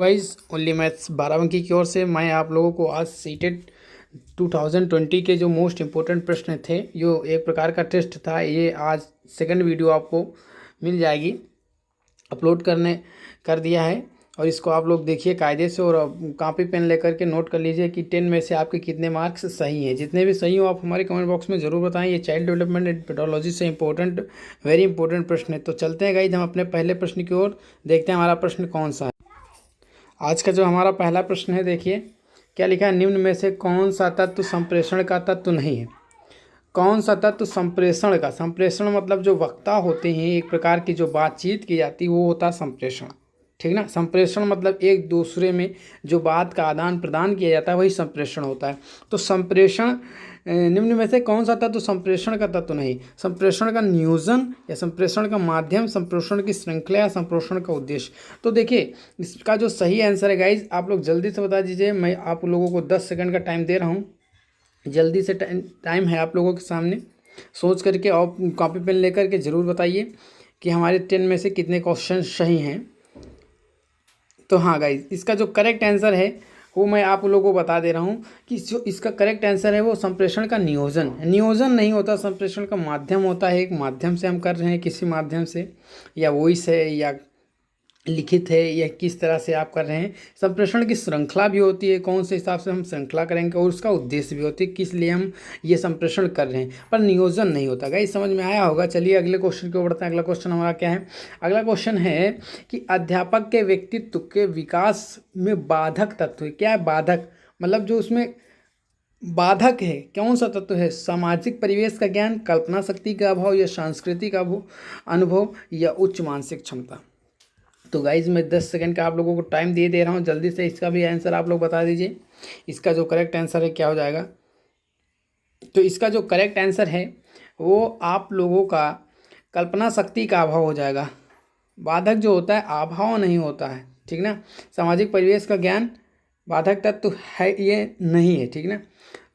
Wise only maths 12 अंकी की ओर से मैं आप लोगों को आज सीटेट 2020 के जो मोस्ट इम्पोर्टेंट प्रश्न थे, जो एक प्रकार का टेस्ट था, ये आज सेकंड वीडियो आपको मिल जाएगी, अपलोड कर दिया है। और इसको आप लोग देखिए कायदे से और कॉपी पेन लेकर के नोट कर लीजिए कि 10 में से आपके कितने मार्क्स सही हैं। जितने भी सही हो आप हमारे कमेंट बॉक्स में ज़रूर बताएं। ये चाइल्ड डेवलपमेंट एंड पेडोलॉजी से इंपॉर्टेंट, वेरी इंपॉर्टेंट प्रश्न है। तो चलते हैं गाइज हम अपने पहले प्रश्न की ओर, देखते हैं हमारा प्रश्न कौन सा है। आज का जो हमारा पहला प्रश्न है, देखिए क्या लिखा है। निम्न में से कौन सा तत्व संप्रेषण का तत्व नहीं है। कौन सा तत्व संप्रेषण का, संप्रेषण मतलब जो वक्ता होते हैं, एक प्रकार की जो बातचीत की जाती है वो होता है संप्रेषण, ठीक ना। संप्रेषण मतलब एक दूसरे में जो बात का आदान प्रदान किया जाता है वही संप्रेषण होता है। तो संप्रेषण, निम्न में से कौन सा तत्व संप्रेषण का तत्व नहीं। संप्रेषण का नियोजन या संप्रेषण का माध्यम, संप्रेषण की श्रृंखला या संप्रेषण का उद्देश्य। तो देखिए इसका जो सही आंसर है गाइज, आप लोग जल्दी से बता दीजिए। मैं आप लोगों को 10 सेकंड का टाइम दे रहा हूँ, जल्दी से टाइम है आप लोगों के सामने। सोच करके और कॉपी पेन लेकर के ज़रूर बताइए कि हमारे 10 में से कितने क्वेश्चन सही हैं। तो हाँ गाइज, इसका जो करेक्ट आंसर है वो मैं आप लोगों को बता दे रहा हूँ कि जो इसका करेक्ट आंसर है वो संप्रेषण का नियोजन। नियोजन नहीं होता, संप्रेषण का माध्यम होता है। एक माध्यम से हम कर रहे हैं, किसी माध्यम से, या वॉइस है या लिखित है, या किस तरह से आप कर रहे हैं। संप्रेषण की श्रृंखला भी होती है, कौन से हिसाब से हम श्रृंखला करेंगे, और उसका उद्देश्य भी होती है किस लिए हम ये संप्रेषण कर रहे हैं, पर नियोजन नहीं होता। गाइस समझ में आया होगा। चलिए अगले क्वेश्चन की ओर बढ़ते हैं। अगला क्वेश्चन हमारा क्या है। अगला क्वेश्चन है कि अध्यापक के व्यक्तित्व के विकास में बाधक तत्व क्या है। बाधक मतलब जो उसमें बाधक है, कौन सा तत्व है। सामाजिक परिवेश का ज्ञान, कल्पना शक्ति का अभाव, या सांस्कृतिक अनुभव, या उच्च मानसिक क्षमता। तो गाइज मैं 10 सेकंड का आप लोगों को टाइम दे रहा हूँ, जल्दी से इसका भी आंसर आप लोग बता दीजिए। इसका जो करेक्ट आंसर है क्या हो जाएगा। तो इसका जो करेक्ट आंसर है वो आप लोगों का कल्पना शक्ति का अभाव हो जाएगा। बाधक जो होता है अभाव नहीं होता है, ठीक ना। सामाजिक परिवेश का ज्ञान बाधक तत्व है, ये नहीं है, ठीक ना।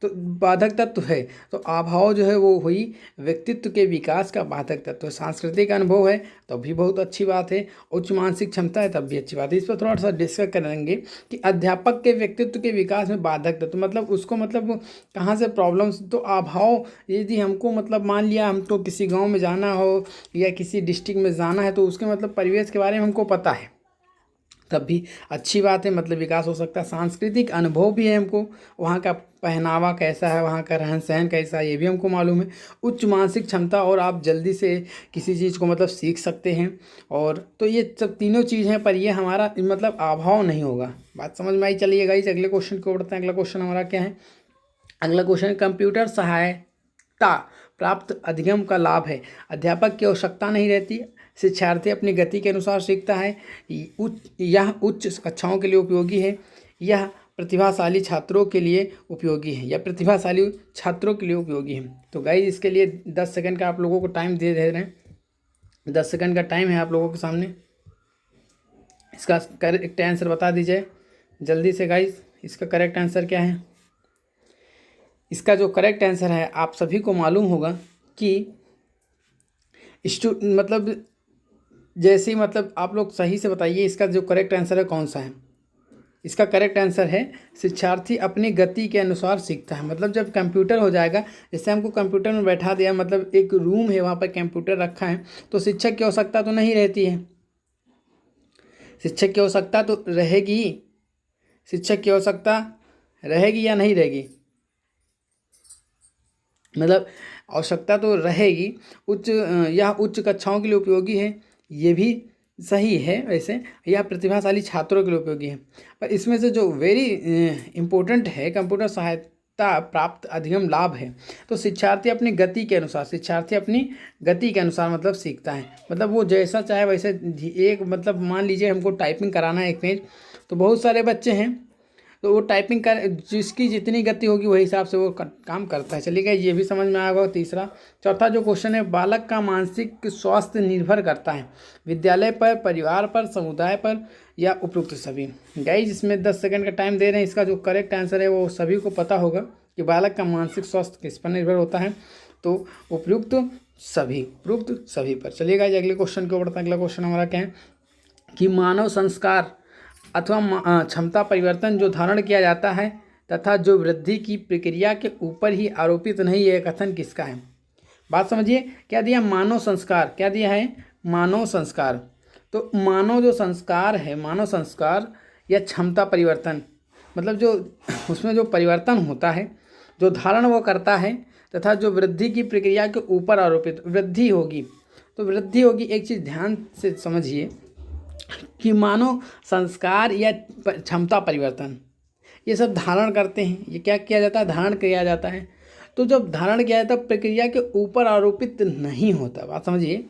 तो बाधक तत्व है, तो अभाव जो है वो हुई व्यक्तित्व के विकास का बाधक तत्व। सांस्कृतिक अनुभव है तब भी बहुत अच्छी बात है, उच्च मानसिक क्षमता है तब भी अच्छी बात है। इस पर थोड़ा सा डिस्कस करेंगे कि अध्यापक के व्यक्तित्व के विकास में बाधक तत्व मतलब उसको मतलब कहाँ से प्रॉब्लम्स। तो अभाव, यदि हमको मतलब मान लिया हमको किसी गाँव में जाना हो या किसी डिस्ट्रिक्ट में जाना है, तो उसके मतलब परिवेश के बारे में हमको पता है, तब भी अच्छी बात है, मतलब विकास हो सकता है। सांस्कृतिक अनुभव भी है, हमको वहाँ का पहनावा कैसा है, वहाँ का रहन सहन कैसा है, ये भी हमको मालूम है। उच्च मानसिक क्षमता, और आप जल्दी से किसी चीज़ को मतलब सीख सकते हैं। और तो ये सब तीनों चीज़ हैं, पर ये हमारा मतलब अभाव नहीं होगा। बात समझ में आई। चलिएगा इस अगले क्वेश्चन को बढ़ते हैं। अगला क्वेश्चन हमारा क्या है। अगला क्वेश्चन कंप्यूटर सहायता प्राप्त अधिगम का लाभ है। अध्यापक की आवश्यकता नहीं रहती, शिक्षार्थी अपनी गति के अनुसार सीखता है, यह उच्च कक्षाओं के लिए उपयोगी है, यह प्रतिभाशाली छात्रों के लिए उपयोगी है, या प्रतिभाशाली छात्रों के लिए उपयोगी है। तो गाइस इसके लिए 10 सेकंड का आप लोगों को टाइम दे रहे हैं। 10 सेकंड का टाइम है आप लोगों के सामने। इसका करेक्ट आंसर बता दीजिए जल्दी से गाइस। इसका करेक्ट आंसर क्या है। इसका जो करेक्ट आंसर है, आप सभी को मालूम होगा कि मतलब जैसे मतलब आप लोग सही से बताइए इसका जो करेक्ट आंसर है कौन सा है। इसका करेक्ट आंसर है शिक्षार्थी अपनी गति के अनुसार सीखता है। मतलब जब कंप्यूटर हो जाएगा, जैसे हमको कंप्यूटर में बैठा दिया, मतलब एक रूम है वहाँ पर कंप्यूटर रखा है, तो शिक्षक की आवश्यकता तो नहीं रहती है। शिक्षक की आवश्यकता तो रहेगी, शिक्षक की आवश्यकता रहेगी या नहीं रहेगी, मतलब आवश्यकता तो रहेगी। यह उच्च कक्षाओं के लिए उपयोगी है, ये भी सही है वैसे। यह प्रतिभाशाली छात्रों के लिए उपयोगी है, पर इसमें से जो वेरी इम्पोर्टेंट है कंप्यूटर सहायता प्राप्त अधिगम लाभ है। तो शिक्षार्थी अपनी गति के अनुसार, शिक्षार्थी अपनी गति के अनुसार मतलब सीखता है, मतलब वो जैसा चाहे वैसे। एक मतलब मान लीजिए हमको टाइपिंग कराना है एक पेज, तो बहुत सारे बच्चे हैं, तो वो टाइपिंग कर जिसकी जितनी गति होगी वही हिसाब से वो काम करता है। चलिए ये भी समझ में आएगा। तीसरा चौथा जो क्वेश्चन है, बालक का मानसिक स्वास्थ्य निर्भर करता है विद्यालय पर, परिवार पर, समुदाय पर, या उपयुक्त सभी। गाइस इसमें 10 सेकंड का टाइम दे रहे हैं। इसका जो करेक्ट आंसर है वो सभी को पता होगा कि बालक का मानसिक स्वास्थ्य किस पर निर्भर होता है। तो उपयुक्त सभी, उपयुक्त सभी पर। चलिए गाइस अगले क्वेश्चन को बढ़ता है। अगला क्वेश्चन हमारा क्या है कि मानव संस्कार अथवा क्षमता परिवर्तन जो धारण किया जाता है तथा जो वृद्धि की प्रक्रिया के ऊपर ही आरोपित नहीं, यह कथन किसका है? बात समझिए, क्या दिया? मानव संस्कार। क्या दिया है? मानव संस्कार। तो मानव जो संस्कार है, मानव संस्कार या क्षमता परिवर्तन, मतलब जो उसमें जो परिवर्तन होता है, जो धारण वो करता है तथा जो वृद्धि की प्रक्रिया के ऊपर आरोपित वृद्धि होगी। तो वृद्धि होगी, एक चीज़ ध्यान से समझिए कि मानव संस्कार या क्षमता परिवर्तन ये सब धारण करते हैं। ये क्या किया जाता है? धारण किया जाता है। तो जब धारण किया जाता है प्रक्रिया के ऊपर आरोपित नहीं होता। बात समझिए।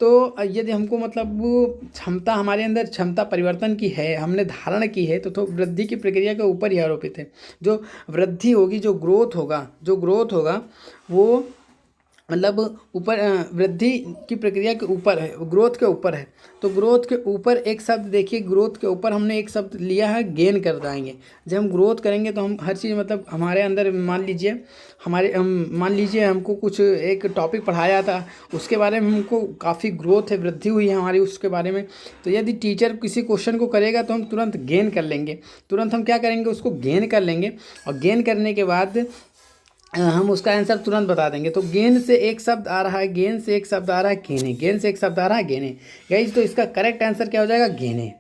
तो यदि हमको मतलब वो क्षमता हमारे अंदर क्षमता परिवर्तन की है, हमने धारण की है, तो वृद्धि की प्रक्रिया के ऊपर ही आरोपित है। जो वृद्धि होगी, जो ग्रोथ होगा वो मतलब ऊपर वृद्धि की प्रक्रिया के ऊपर है, ग्रोथ के ऊपर है। तो ग्रोथ के ऊपर एक शब्द देखिए, ग्रोथ के ऊपर हमने एक शब्द लिया है गेन कर जाएंगे। जब हम ग्रोथ करेंगे तो हम हर चीज़ मतलब हमारे अंदर मान लीजिए हमको कुछ एक टॉपिक पढ़ाया था, उसके बारे में हमको काफ़ी ग्रोथ है, वृद्धि हुई है हमारी उसके बारे में। तो यदि टीचर किसी क्वेश्चन को करेगा तो हम तुरंत गेन कर लेंगे, तुरंत हम क्या करेंगे? उसको गेन कर लेंगे। और गेन करने के बाद हम उसका आंसर तुरंत बता देंगे। तो गेन से एक शब्द आ रहा है, गेन से एक शब्द आ रहा है गेने, गेन से एक शब्द आ रहा है गेने। गाइस तो इसका करेक्ट आंसर क्या हो जाएगा? गेने।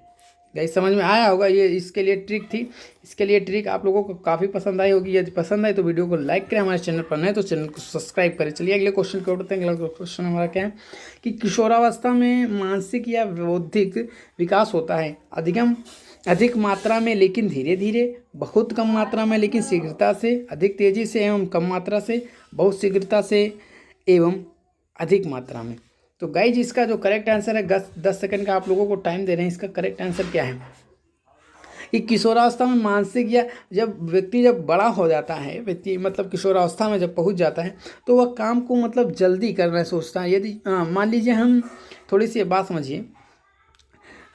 गाइस समझ में आया होगा। ये इसके लिए ट्रिक थी, इसके लिए ट्रिक आप लोगों को काफ़ी पसंद आई होगी। यदि पसंद आई तो वीडियो को लाइक करें, हमारे चैनल पर नए तो चैनल को सब्सक्राइब करें। चलिए अगले क्वेश्चन को उठते हैं। अगला क्वेश्चन हमारा क्या है कि किशोरावस्था में मानसिक या बौद्धिक विकास होता है अधिक मात्रा में लेकिन धीरे धीरे, बहुत कम मात्रा में लेकिन शीघ्रता से, अधिक तेजी से एवं कम मात्रा से, बहुत शीघ्रता से एवं अधिक मात्रा में। तो गाइज इसका जो करेक्ट आंसर है, 10 सेकंड का आप लोगों को टाइम दे रहे हैं। इसका करेक्ट आंसर क्या है कि किशोरावस्था में मानसिक या व्यक्ति जब बड़ा हो जाता है, व्यक्ति मतलब किशोरावस्था में जब पहुंच जाता है तो वह काम को मतलब जल्दी करना सोचता है। यदि मान लीजिए हम थोड़ी सी बात समझिए,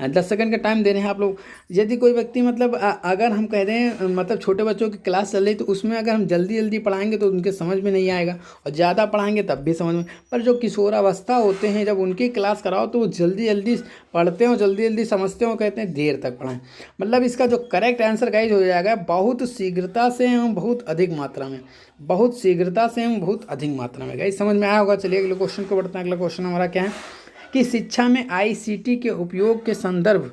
10 सेकंड का टाइम दे रहे हैं आप लोग। यदि कोई व्यक्ति मतलब अगर हम कह दें मतलब छोटे बच्चों की क्लास चल रही तो उसमें अगर हम जल्दी पढ़ाएंगे तो उनके समझ में नहीं आएगा, और ज़्यादा पढ़ाएंगे तब भी समझ में। पर जो किशोरावस्था होते हैं जब उनकी क्लास कराओ तो वो जल्दी पढ़ते हो, जल्दी समझते हो, कहते हैं देर तक पढ़ाएं। मतलब इसका जो करेक्ट आंसर गाइज हो जाएगा बहुत शीघ्रता से एवं बहुत अधिक मात्रा में, बहुत शीघ्रता से एवं बहुत अधिक मात्रा में। गाइज समझ में आया होगा। चलिए अगले क्वेश्चन को बढ़ते हैं। अगला क्वेश्चन हमारा क्या है कि शिक्षा में आईसीटी के उपयोग के संदर्भ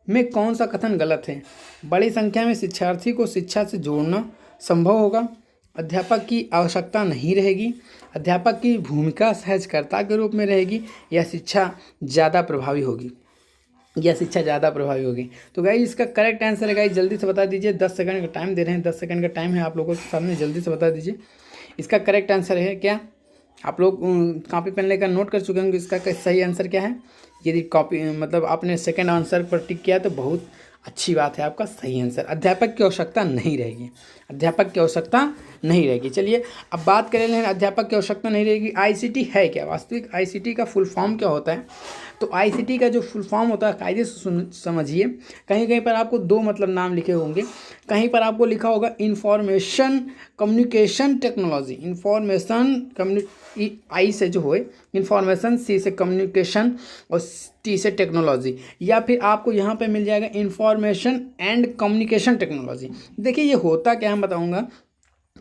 में कौन सा कथन गलत है? बड़ी संख्या में शिक्षार्थी को शिक्षा से जोड़ना संभव होगा, अध्यापक की आवश्यकता नहीं रहेगी, अध्यापक की भूमिका सहजकर्ता के रूप में रहेगी, या शिक्षा ज़्यादा प्रभावी होगी, तो गाइस इसका करेक्ट आंसर है गाइस जल्दी से बता दीजिए। 10 सेकंड का टाइम दे रहे हैं, 10 सेकंड का टाइम है आप लोगों के सामने, जल्दी से बता दीजिए। इसका करेक्ट आंसर है क्या? आप लोग कॉपी पेन लेकर नोट कर चुके होंगे इसका सही आंसर क्या है। यदि कॉपी मतलब आपने सेकंड आंसर पर टिक किया तो बहुत अच्छी बात है, आपका सही आंसर अध्यापक की आवश्यकता नहीं रहेगी, अध्यापक की आवश्यकता नहीं रहेगी। चलिए अब बात करें अध्यापक की आवश्यकता नहीं रहेगी। आईसीटी है क्या? वास्तविक आईसीटी का फुल फॉर्म क्या होता है? तो आईसीटी का जो फुल फॉर्म होता है कायदे से समझिए। कहीं पर आपको दो मतलब नाम लिखे होंगे, कहीं पर आपको लिखा होगा इंफॉर्मेशन कम्युनिकेशन टेक्नोलॉजी, आई से जो है इंफॉर्मेशन, सी से कम्युनिकेशन और टी से टेक्नोलॉजी, या फिर आपको यहाँ पे मिल जाएगा इंफॉर्मेशन एंड कम्युनिकेशन टेक्नोलॉजी। देखिए ये होता क्या, हम बताऊँगा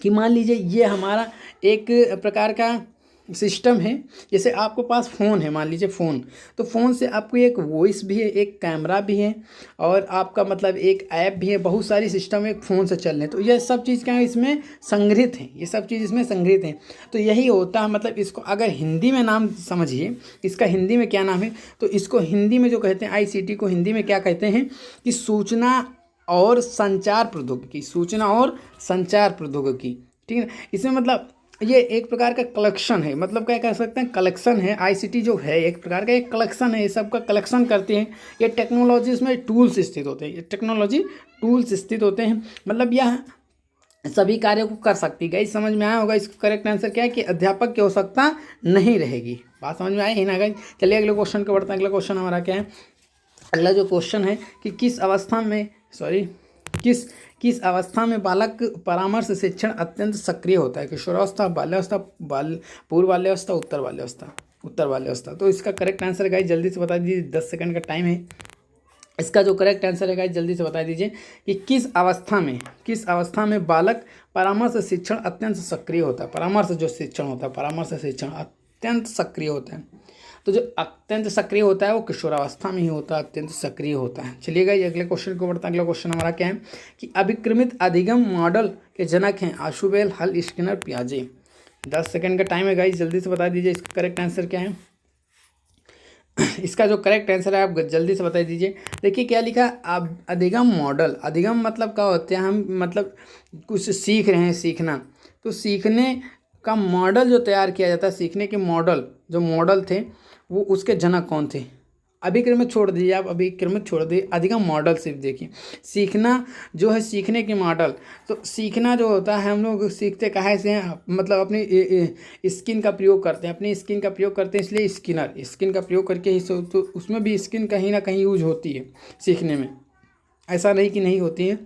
कि मान लीजिए ये हमारा एक प्रकार का सिस्टम है। जैसे आपको पास फ़ोन है, मान लीजिए फ़ोन, तो फ़ोन से आपको एक वॉइस भी है, एक कैमरा भी है, और आपका मतलब एक ऐप भी है, बहुत सारी सिस्टम एक फ़ोन से चल रहे हैं। तो ये सब चीज़ क्या है इसमें संग्रहित है, ये सब चीज़ इसमें संग्रहित है। तो यही होता है, मतलब इसको अगर हिंदी में नाम समझिए, इसका हिंदी में क्या नाम है, तो इसको हिंदी में जो कहते हैं आईसीटी को हिंदी में क्या कहते हैं कि सूचना और संचार प्रौद्योगिकी, सूचना और संचार प्रौद्योगिकी, ठीक है। इसमें मतलब ये एक प्रकार का कलेक्शन है, मतलब क्या कह सकते हैं कलेक्शन है। आईसीटी जो है एक प्रकार का एक कलेक्शन है, ये सब का कलेक्शन करते हैं। ये टेक्नोलॉजी इसमें टूल्स स्थित होते हैं, ये टेक्नोलॉजी टूल्स स्थित होते हैं, मतलब यह सभी कार्यों को कर सकती है। समझ में आया होगा। इसका करेक्ट आंसर क्या है कि अध्यापक की आवश्यकता नहीं रहेगी। बात समझ में आई है ना गाइस? चलिए अगले क्वेश्चन को बढ़ते हैं। अगला क्वेश्चन हमारा क्या है? अगला जो क्वेश्चन है कि किस अवस्था में बालक परामर्श शिक्षण अत्यंत सक्रिय होता है? किशोरावस्था, बाल्यावस्था, पूर्व बाल्यावस्था, उत्तर बाल्यावस्था। तो इसका करेक्ट आंसर गाइस जल्दी से बता दीजिए, 10 सेकंड का टाइम है। इसका जो करेक्ट आंसर है गाइस जल्दी से बता दीजिए कि किस अवस्था में बालक परामर्श शिक्षण अत्यंत सक्रिय होता है। परामर्श जो शिक्षण होता है, परामर्श शिक्षण अत्यंत सक्रिय होता है। तो जो अत्यंत सक्रिय होता है वो किशोरावस्था में ही होता है, अत्यंत सक्रिय होता है। चलिए गाइस अगले क्वेश्चन को बढ़ता है। अगला क्वेश्चन हमारा क्या है कि अभिक्रमित अधिगम मॉडल के जनक हैं आशुबेल, हल, स्किनर, पियाजे। 10 सेकंड का टाइम है गाइस, जल्दी से बता दीजिए इसका करेक्ट आंसर क्या है। इसका जो करेक्ट आंसर है आप जल्दी से बता दीजिए। देखिए क्या लिखा है, अब अधिगम मॉडल। अधिगम मतलब क्या होते हैं, हम मतलब कुछ सीख रहे हैं, सीखना। तो सीखने का मॉडल जो तैयार किया जाता है, सीखने के मॉडल जो मॉडल थे वो उसके जनक कौन थे। अभिक्रमित छोड़ दीजिए आप, अभिक्रमित छोड़ दीजिए, अधिगम मॉडल सिर्फ देखिए। सीखना जो है, सीखने के मॉडल। तो सीखना जो होता है, हम लोग सीखते कहाँ से हैं, मतलब अपनी स्किन का प्रयोग करते हैं, अपनी स्किन का प्रयोग करते हैं, इसलिए स्किन का प्रयोग करके ही तो उसमें भी स्किन कहीं ना कहीं यूज होती है सीखने में। ऐसा नहीं कि नहीं होती है,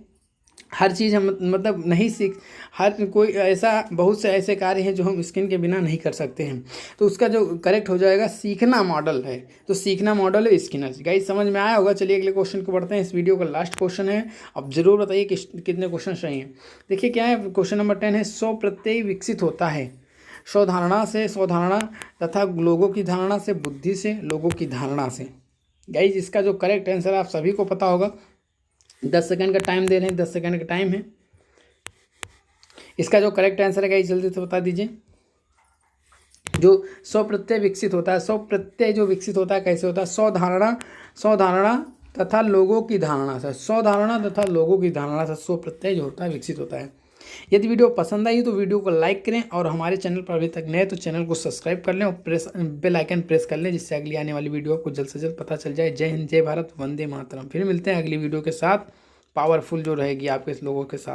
हर चीज़ हम मतलब नहीं सीख, हर कोई ऐसा बहुत से ऐसे कार्य हैं जो हम स्किन के बिना नहीं कर सकते हैं। तो उसका जो करेक्ट हो जाएगा सीखना मॉडल है। तो सीखना मॉडल है स्किनर। गाइस समझ में आया होगा। चलिए अगले क्वेश्चन को बढ़ते हैं। इस वीडियो का लास्ट क्वेश्चन है, अब जरूर बताइए कितने क्वेश्चन सही हैं। देखिए क्या है, क्वेश्चन नंबर 10 है, स्व प्रत्यय विकसित होता है स्वधारणा से, स्वधारणा तथा लोगों की धारणा से, बुद्धि से, लोगों की धारणा से। गाइस इसका जो करेक्ट आंसर आप सभी को पता होगा। 10 सेकंड का टाइम दे रहे हैं, 10 सेकंड का टाइम है। इसका जो करेक्ट आंसर है गाइस जल्दी से बता दीजिए। जो स्व प्रत्यय विकसित होता है, स्व प्रत्यय जो विकसित होता है कैसे होता है, स्वधारणा तथा लोगों की धारणा से, स्वधारणा तथा लोगों की धारणा से स्व प्रत्यय जो होता है विकसित होता है। यदि वीडियो पसंद आई तो वीडियो को लाइक करें, और हमारे चैनल पर अभी तक नए तो चैनल को सब्सक्राइब कर लें और बेल आइकन प्रेस कर लें, जिससे अगली आने वाली वीडियो आपको जल्द से जल्द पता चल जाए। जय हिंद, जय भारत, वंदे मातरम। फिर मिलते हैं अगली वीडियो के साथ, पावरफुल जो रहेगी आपके लोगों के साथ।